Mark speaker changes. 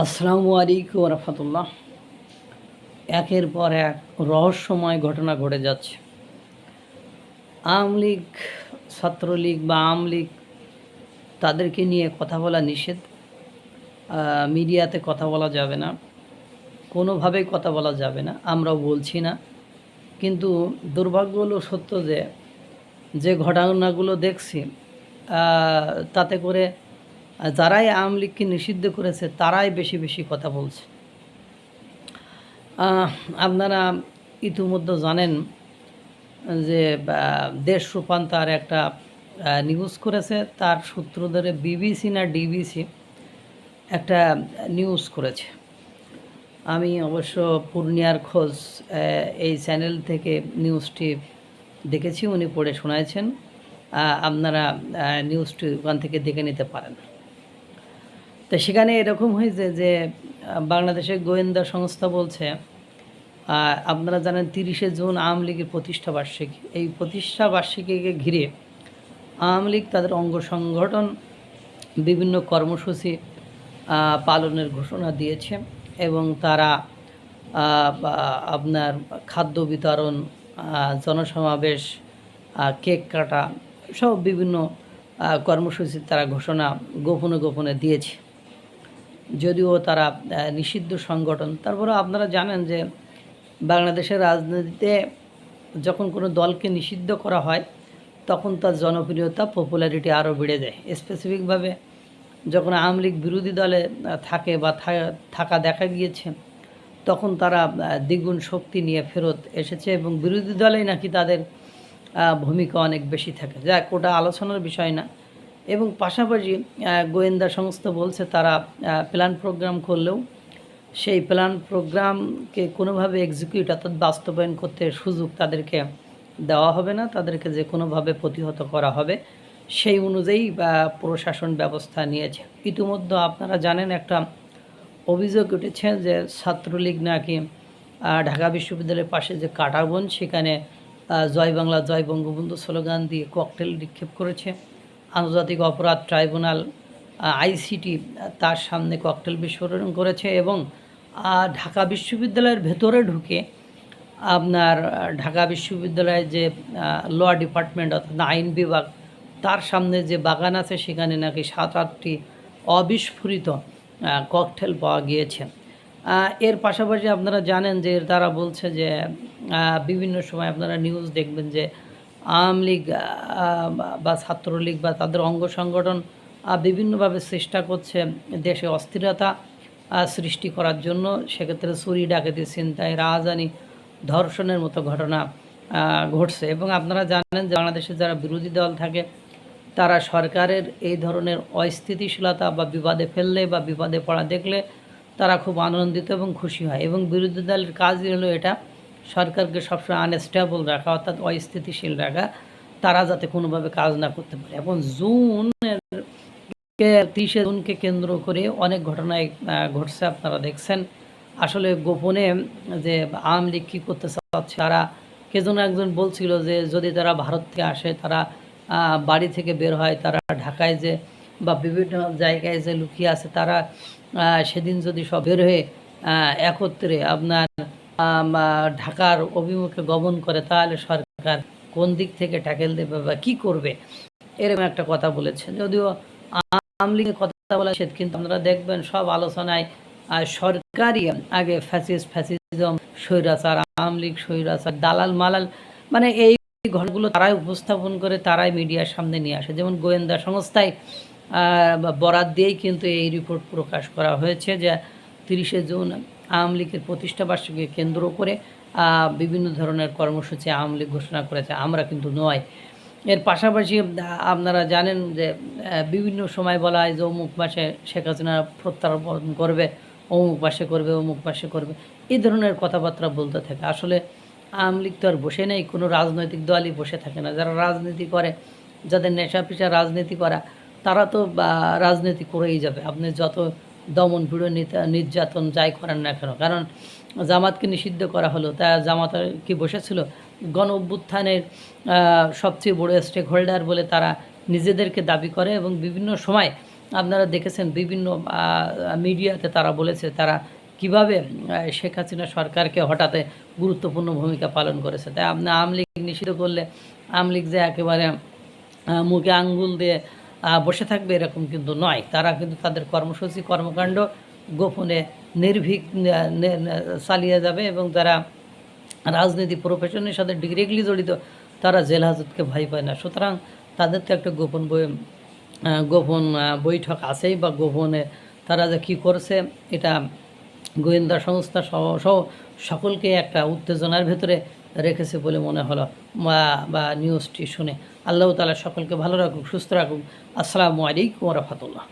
Speaker 1: আসসালামু আলাইকুম রহমতুল্লাহ। একের পর এক রহস্যময় ঘটনা ঘটে যাচ্ছে। আওয়ামী লীগ, ছাত্রলীগ বা আওয়ামী লীগ তাদেরকে নিয়ে কথা বলা নিষেধ। মিডিয়াতে কথা বলা যাবে না, কোনোভাবেই কথা বলা যাবে না, আমরাও বলছি না। কিন্তু দুর্ভাগ্য হলো সত্য যে যে ঘটনাগুলো দেখছি তাতে করে যারাই আওয়ামী লীগকে নিষিদ্ধ করেছে তারাই বেশি বেশি কথা বলছে। আপনারা ইতিমধ্যে জানেন যে দেশ রূপান্তর একটা নিউজ করেছে, তার সূত্র ধরে বিবিসি না ডিবিসি একটা নিউজ করেছে। আমি অবশ্য পূর্ণিয়ার খোঁজ এই চ্যানেল থেকে নিউজটি দেখেছি, উনি পড়ে শোনাইছেন। আপনারা নিউজটি ওখান থেকে দেখে নিতে পারেন। তো সেখানে এরকম হয়েছে যে বাংলাদেশের গোয়েন্দা সংস্থা বলছে, আপনারা জানেন 30শে জুন আওয়ামী লীগের প্রতিষ্ঠাবার্ষিকী। এই প্রতিষ্ঠাবার্ষিকীকে ঘিরে আওয়ামী লীগ তাদের অঙ্গ সংগঠন বিভিন্ন কর্মসূচি পালনের ঘোষণা দিয়েছে এবং তারা আপনার খাদ্য বিতরণ, জনসমাবেশ, কেক কাটা সব বিভিন্ন কর্মসূচির তারা ঘোষণা গোপনে গোপনে দিয়েছে, যদিও তারা নিষিদ্ধ সংগঠন। তারপরেও আপনারা জানেন যে বাংলাদেশের রাজনীতিতে যখন কোনো দলকে নিষিদ্ধ করা হয় তখন তার জনপ্রিয়তা, পপুলারিটি আরও বেড়ে যায়। স্পেসিফিকভাবে যখন আওয়ামী লীগ বিরোধী দলে থাকে বা থাকা দেখা গিয়েছে, তখন তারা দ্বিগুণ শক্তি নিয়ে ফেরত এসেছে এবং বিরোধী দলেই নাকি তাদের ভূমিকা অনেক বেশি থাকে। যাক, ওটা আলোচনার বিষয় না। এবং পাশাপাশি গোয়েন্দা সংস্থা বলছে তারা প্ল্যান প্রোগ্রাম করলেও সেই প্ল্যান প্রোগ্রামকে কোনোভাবে এক্সিকিউট অর্থাৎ বাস্তবায়ন করতে সুযোগ তাদেরকে দেওয়া হবে না, তাদেরকে যে কোনোভাবে প্রতিহত করা হবে সেই অনুযায়ী প্রশাসন ব্যবস্থা নিয়েছে। ইতিমধ্যে আপনারা জানেন একটা অভিযোগ উঠেছে যে ছাত্রলীগ নাকি ঢাকা বিশ্ববিদ্যালয়ের পাশে যে কাটাবন সেখানে জয় বাংলা জয় বঙ্গবন্ধু স্লোগান দিয়ে ককটেল নিক্ষেপ করেছে। আন্তর্জাতিক অপরাধ ট্রাইব্যুনাল আইসিটি তার সামনে ককটেল বিস্ফোরণ করেছে এবং ঢাকা বিশ্ববিদ্যালয়ের ভেতরে ঢুকে আপনার ঢাকা বিশ্ববিদ্যালয়ের যে ল ডিপার্টমেন্ট অর্থাৎ আইন বিভাগ তার সামনে যে বাগান আছে সেখানে নাকি 7-8টি অবিস্ফোরিত ককটেল পাওয়া গিয়েছে। এর পাশাপাশি আপনারা জানেন যে তারা বলছে যে বিভিন্ন সময় আপনারা নিউজ দেখবেন যে আওয়ামী লীগ বা ছাত্রলীগ বা তাদের অঙ্গ সংগঠন বিভিন্নভাবে চেষ্টা করছে দেশে অস্থিরতা সৃষ্টি করার জন্য। সেক্ষেত্রে চুরি, ডাকাতি, ছিনতাই, রাহাজানি, ধর্ষণের মতো ঘটনা ঘটছে। এবং আপনারা জানেন যে বাংলাদেশে যারা বিরোধী দল থাকে তারা সরকারের এই ধরনের অস্থিতিশীলতা বা বিবাদে ফেললে বা বিবাদে পড়া দেখলে তারা খুব আনন্দিত এবং খুশি হয়। এবং বিরোধী দলের কাজই হলো এটা, সরকারকে সবসময় আনস্টেবল রাখা অর্থাৎ অস্থিতিশীল রাখা, তারা যাতে কোনোভাবে কাজ না করতে পারে। এখন 30শে জুনকে কেন্দ্র করে অনেক ঘটনায় ঘটছে, আপনারা দেখছেন। আসলে গোপনে যে আওয়ামী লীগ কী করতে চাচ্ছে, তারা কে যেন একজন বলছিল যে যদি তারা ভারত থেকে আসে, তারা বাড়ি থেকে বের হয়, তারা ঢাকায় যে বা বিভিন্ন জায়গায় যে লুকিয়ে আছে, তারা সেদিন যদি সব বের হয়ে একত্রে আপনার ঢাকার অভিমুখে গমন করে তাহলে সরকার কোন দিক থেকে ট্যাকেল দেবে বা কী করবে, এরকম একটা কথা বলেছে। যদিও আওয়ামী লীগের কথা বলা সেটা, কিন্তু আপনারা দেখবেন সব আলোচনায় সরকারই আগে ফ্যাসিজম, স্বৈরাচার, আওয়ামী লীগ স্বৈরাচার, দালাল মালাল, মানে এই ঘটনাগুলো তারাই উপস্থাপন করে, তারাই মিডিয়ার সামনে নিয়ে আসে। যেমন গোয়েন্দা সংস্থায় বরাত দিয়েই কিন্তু এই রিপোর্ট প্রকাশ করা হয়েছে যে 30শে জুন আওয়ামী লীগের প্রতিষ্ঠাবার্ষিকীকে কেন্দ্র করে বিভিন্ন ধরনের কর্মসূচি আওয়ামী লীগ ঘোষণা করেছে, আমরা কিন্তু নয়। এর পাশাপাশি আপনারা জানেন যে বিভিন্ন সময় বলা হয় যে অমুক মাসে শেখ হাসিনা প্রত্যার্পণ করবে, অমুক মাসে করবে, অমুক মাসে করবে, এই ধরনের কথাবার্তা বলতে থাকে। আসলে আওয়ামী লীগ তো আর বসে নেই, কোনো রাজনৈতিক দলই বসে থাকে না। যারা রাজনীতি করে, যাদের নেশা পেশা রাজনীতি করা, তারা তো রাজনীতি করেই যাবে, আপনি যত দমন পীড়ন নির্যাতন যাই করেন না কেন। কারণ জামাতকে নিষিদ্ধ করা হলো, তা জামাত কি বসেছিল? গণ অভ্যুত্থানের সবচেয়ে বড় স্টেক হোল্ডার বলে তারা নিজেদেরকে দাবি করে এবং বিভিন্ন সময় আপনারা দেখেছেন বিভিন্ন মিডিয়াতে তারা বলেছে তারা কিভাবে শেখ হাসিনা সরকারকে হঠাতে গুরুত্বপূর্ণ ভূমিকা পালন করেছে। তাই আপনি আওয়ামী লীগ নিষিদ্ধ করলে আওয়ামী লীগ যে একেবারে মুখে আঙ্গুল দিয়ে বসে থাকবে এরকম কিন্তু নয়। তারা কিন্তু তাদের কর্মসূচি কর্মকাণ্ড গোপনে নির্ভীক চালিয়ে যাবে এবং যারা রাজনীতি প্রফেশনের সাথে ডিরেক্টলি জড়িত তারা জেল হাজতকে ভয় পায় না। সুতরাং তাদের তো একটা গোপন বৈঠক আছেই, বা গোপনে তারা যে কী করছে এটা গোয়েন্দা সংস্থা সহ সকলকে একটা উত্তেজনার ভেতরে রেখেছে বলে মনে হলো বা নিউজটি শুনে। আল্লাহ তাআলা সকলকে ভালো রাখুক, সুস্থ রাখুক। আসসালামু আলাইকুম ওয়া রাহমাতুল্লাহ।